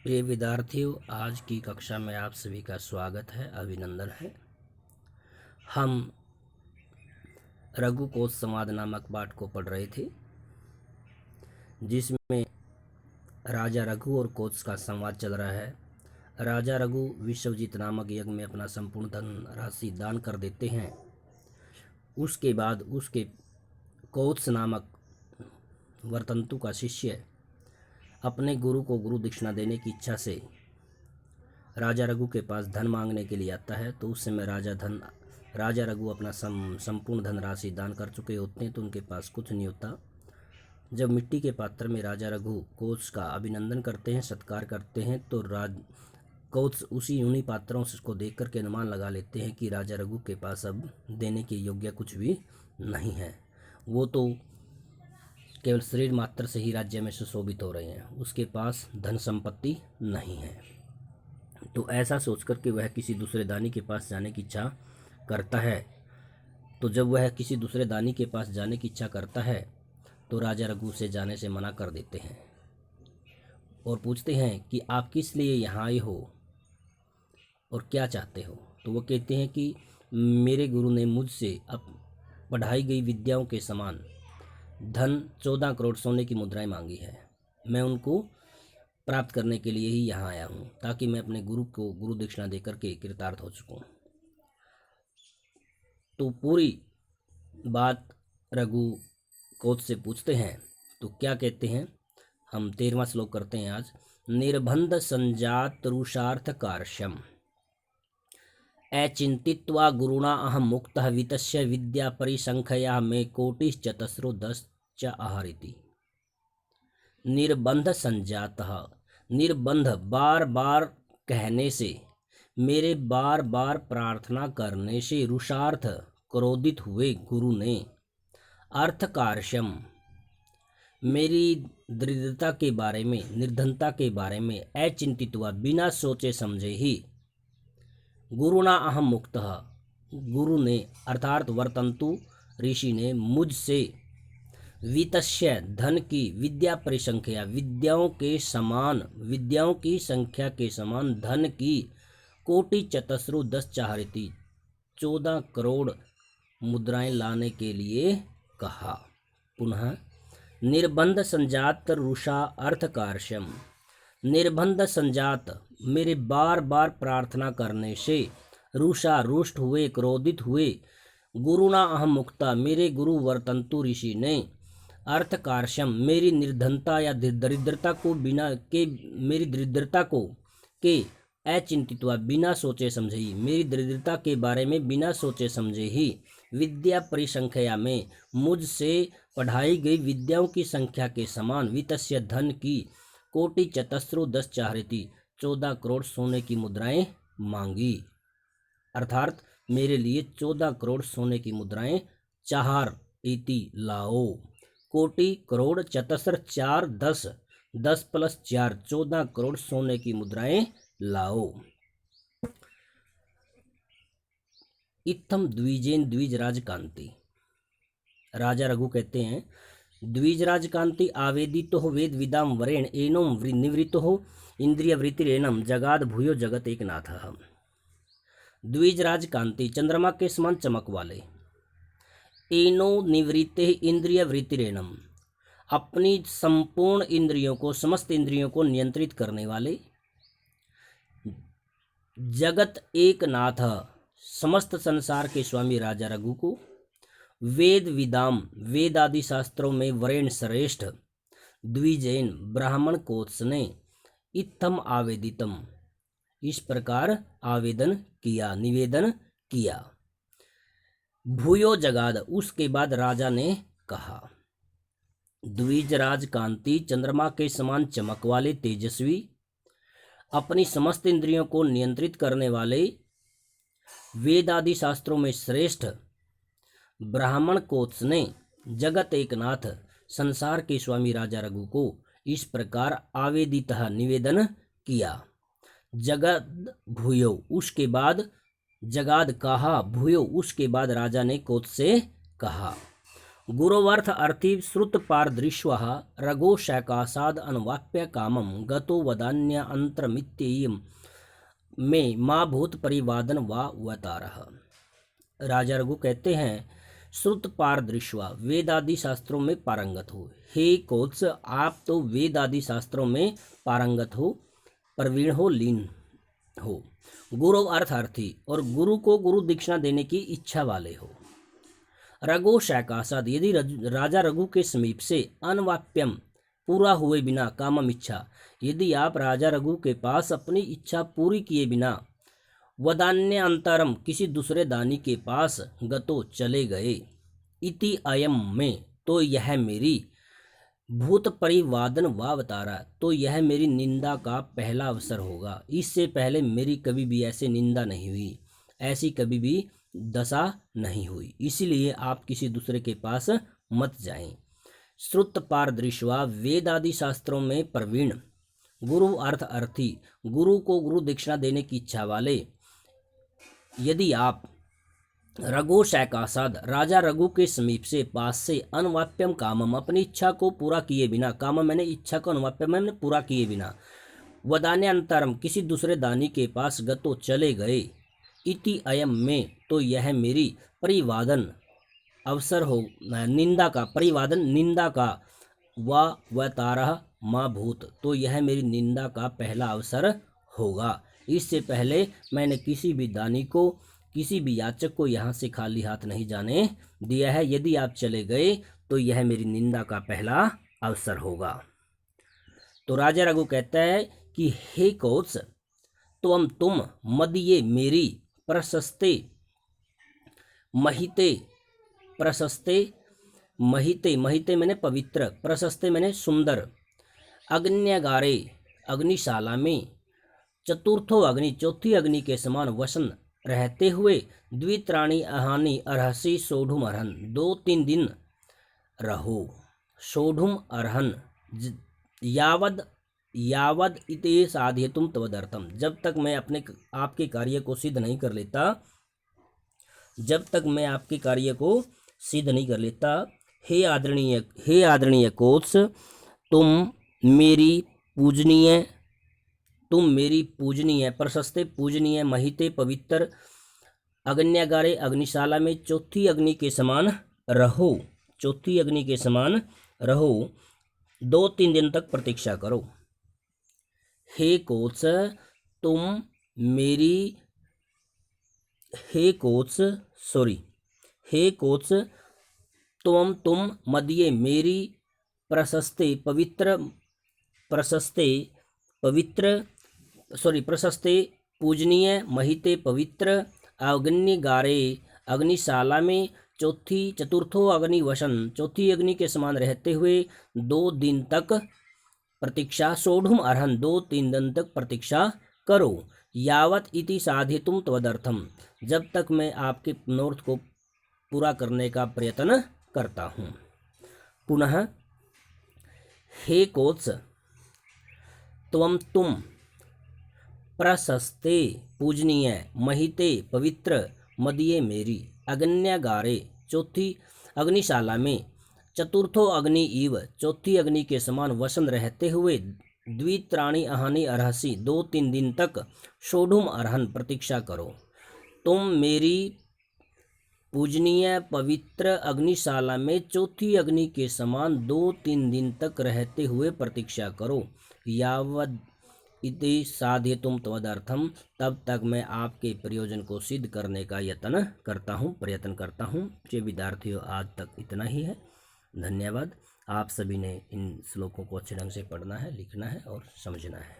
प्रिय विद्यार्थियों, आज की कक्षा में आप सभी का स्वागत है, अभिनंदन है। हम रघुकोश संवाद नामक पाठ को पढ़ रहे थे, जिसमें राजा रघु और कोश का संवाद चल रहा है। राजा रघु विश्वजीत नामक यज्ञ में अपना संपूर्ण धन राशि दान कर देते हैं। उसके बाद उसके कोश नामक वर्तंतु का शिष्य अपने गुरु को गुरु दक्षिणा देने की इच्छा से राजा रघु के पास धन मांगने के लिए आता है। तो उस समय राजा रघु अपना संपूर्ण धनराशि दान कर चुके होते हैं, तो उनके पास कुछ नहीं होता। जब मिट्टी के पात्र में राजा रघु कोश का अभिनंदन करते हैं, सत्कार करते हैं, तो कोश उन्हीं पात्रों को देख करके अनुमान लगा लेते हैं कि राजा रघु के पास अब देने के योग्य कुछ भी नहीं है। वो तो केवल शरीर मात्र से ही राज्य में सुशोभित हो रहे हैं, उसके पास धन संपत्ति नहीं है। तो ऐसा सोचकर के वह किसी दूसरे दानी के पास जाने की इच्छा करता है। तो जब वह किसी दूसरे दानी के पास जाने की इच्छा करता है, तो राजा रघु से जाने से मना कर देते हैं और पूछते हैं कि आप किस लिए यहाँ आए हो और क्या चाहते हो। तो वो कहते हैं कि मेरे गुरु ने मुझसे अब पढ़ाई गई विद्याओं के समान धन 14 करोड़ सोने की मुद्राएं मांगी है। मैं उनको प्राप्त करने के लिए ही यहाँ आया हूँ, ताकि मैं अपने गुरु को गुरु दक्षिणा देकर के कृतार्थ हो चुकूँ। तो पूरी बात रघु कोश से पूछते हैं, तो क्या कहते हैं, हम 13वां श्लोक करते हैं आज। निर्बंध संजात रुषार्थ कार्श्यम अचिंतित्वा गुरुणा अहम मुक्तः वितस्य विद्या परिसंख्या में कोटिश्चतस्रो 10 च आहारिति। निर्बंध संजातः, निर्बंध बार बार कहने से, मेरे बार बार प्रार्थना करने से रुषार्थ क्रोधित हुए गुरु ने, अर्थकार्यम मेरी दरिद्रता के बारे में, निर्धनता के बारे में अचिंतित हुआ, बिना सोचे समझे ही, गुरुना अहम मुक्तः गुरु ने अर्थात वर्तंतु ऋषि ने मुझसे वितस्य धन की विद्या परिसंख्या, विद्याओं की संख्या के समान धन की कोटि चतस्रु 10 चाहरिति 14 करोड़ मुद्राएं लाने के लिए कहा। पुनः निर्बंध संजात रुषा अर्थकार्यम, निर्बंध संजात मेरे बार बार प्रार्थना करने से, रुषा रुष्ट हुए, क्रोधित हुए, गुरुना अहम मुक्ता मेरे गुरु वर्तंतु ऋषि ने, अर्थकार्यम मेरी निर्धनता या दरिद्रता को मेरी दरिद्रता को के अचिंतित हुआ, बिना सोचे समझे ही, मेरी दरिद्रता के बारे में बिना सोचे समझे ही, विद्या परिसंख्या में मुझसे पढ़ाई गई विद्याओं की संख्या के समान, वितस्य धन की कोटि चतस्रो 10 चाहरिति 14 करोड़ सोने की मुद्राएं मांगी। अर्थात मेरे लिए 14 करोड़ सोने की मुद्राएं चार इति लाओ। कोटि करोड़ चतस्र 4 10 10 प्लस 4 14 करोड़ सोने की मुद्राएं लाओ। इत्थम द्विजेन द्विजराज कांति, राजा रघु कहते हैं, द्विजराज कांति आवेदितो हो वेद विदाम वरेण एनोम निवृत्तो हो इंद्रिय वृत्तिरेनम जगाद भूयो जगत एक नाथ। द्विजराज कांति चंद्रमा के समान चमक वाले, एनो निवृत्ते इंद्रिय वृत्तिरेनम अपनी संपूर्ण इंद्रियों को, समस्त इंद्रियों को नियंत्रित करने वाले, जगत एक नाथ समस्त संसार के स्वामी राजा रघु को, वेद विदाम वेद आदि शास्त्रों में वरेण श्रेष्ठ, द्विजैन ब्राह्मण कोश ने, इत्थम आवेदितम इस प्रकार आवेदन किया, निवेदन किया, भूयो जगाद उसके बाद राजा ने कहा। द्विजराज कांति चंद्रमा के समान चमक वाले, तेजस्वी, अपनी समस्त इंद्रियों को नियंत्रित करने वाले, वेद आदि शास्त्रों में श्रेष्ठ, ब्राह्मण कोश ने, जगत एक नाथ संसार के स्वामी राजा रघु को इस प्रकार आवेदितः निवेदन किया। जगद भूयो उसके बाद, जगाद कहा, भूयो उसके बाद राजा ने कोश से कहा। गुरोवर्थ अर्थी श्रुत पारदृश्व रघो शैकासाद अनुवाप्य कामम गतो वदान्य अंतरमित्ययम् में माँ भूत परिवादन वावतारः। राजा रघु कहते हैं, श्रुत पारदृश्वा, वेद आदि शास्त्रों में पारंगत हो। हे कोत्स, आप तो वेद आदि शास्त्रों में पारंगत हो, प्रवीण हो, लीन हो। गुरु अर्थार्थी, और गुरु को गुरु दीक्षा देने की इच्छा वाले हो। रघु शैकासाद, यदि राजा रघु के समीप से अनवाप्यम, पूरा हुए बिना, कामम इच्छा, यदि आप राजा रघु के पास अपनी इच्छा पूरी किए बिना, वदान्य अंतरम, किसी दूसरे दानी के पास, गतो, चले गए, इति अयम में, तो यह मेरी, भूत परिवादन वावतारा, तो यह मेरी निंदा का पहला अवसर होगा। इससे पहले मेरी कभी भी ऐसे निंदा नहीं हुई, ऐसी कभी भी दशा नहीं हुई, इसीलिए आप किसी दूसरे के पास मत जाएं। श्रुत पारदृश्वा, वेद आदि शास्त्रों में प्रवीण, गुरु अर्थ अर्थी, गुरु को गुरु दीक्षा देने की इच्छा वाले, यदि आप रघु शैकासाद, राजा रघु के समीप से, पास से, अनवाप्यम कामम, अपनी इच्छा को पूरा किए बिना, कामम मैंने इच्छा को, अनवाप्यम मैंने पूरा किए बिना, वदान्य अंतरम, किसी दूसरे दानी के पास, गतो, चले गए, इति अयम में, तो यह मेरी परिवादन अवसर हो, निंदा का, परिवादन निंदा का, वतारह माँ भूत, तो यह मेरी निंदा का पहला अवसर होगा। इससे पहले मैंने किसी भी दानी को, किसी भी याचक को यहाँ से खाली हाथ नहीं जाने दिया है। यदि आप चले गए तो यह मेरी निंदा का पहला अवसर होगा। तो राजा रघु कहता है कि हे कोत्स, तुम मदीये, मेरी, प्रशस्ते महिते, प्रशस्ते महिते, महिते मैंने पवित्र, प्रशस्ते मैंने सुंदर, अग्न्यगारे, अग्निशाला में, चतुर्थो अग्नि, चौथी अग्नि के समान, वसन रहते हुए, द्वित्राणी अहानी अर्हसी सोढ़ुम अर्हन, 2-3 दिन रहो। सोढ़ुम अर्हन, यावद इते साध्यतुम तवदर्थम, जब तक मैं अपने आपके कार्य को सिद्ध नहीं कर लेता, जब तक मैं आपके कार्य को सिद्ध नहीं कर लेता। हे आदरणीय कोत्स, तुम मेरी पूजनीय, प्रशस्ते पूजनीय, महिते पवित्र, अग्न्यागारे अग्निशाला में, चौथी अग्नि के समान रहो, चौथी अग्नि के समान रहो, 2-3 दिन तक प्रतीक्षा करो। हे कोत्स, तुम मेरी, हे कोत्स, तुम मदीये, मेरी, प्रशस्ते पूजनीय, महिते पवित्र, अग्निगारे अग्निशाला में, चतुर्थो अग्नि वसन, चौथी अग्नि के समान रहते हुए, 2 दिन तक प्रतीक्षा, सोढ़ुम अर्हन, 2-3 दिन तक प्रतीक्षा करो। यावत इति साधितुम तवदर्थम, जब तक मैं आपके मनोरथ को पूरा करने का प्रयत्न करता हूँ। पुनः हे कोत्स, तुम प्रशस्ते पूजनीय, महिते पवित्र, मदीये मेरी, अग्न्यागारे चौथी अग्निशाला में, चतुर्थो अग्नि इव, चौथी अग्नि के समान, वसन रहते हुए, द्वित्राणी अहानी अर्हसी, 2-3 दिन तक, सोढ़ुम अर्हन, प्रतीक्षा करो। तुम मेरी पूजनीय पवित्र अग्निशाला में, चौथी अग्नि के समान, 2-3 दिन तक रहते हुए प्रतीक्षा करो। यावद इति साध्यतुम तवदर्थम, तब तक मैं आपके प्रयोजन को सिद्ध करने का प्रयत्न करता हूँ। प्रिय विद्यार्थियों, आज तक इतना ही है। धन्यवाद। आप सभी ने इन श्लोकों को अच्छे ढंग से पढ़ना है, लिखना है और समझना है।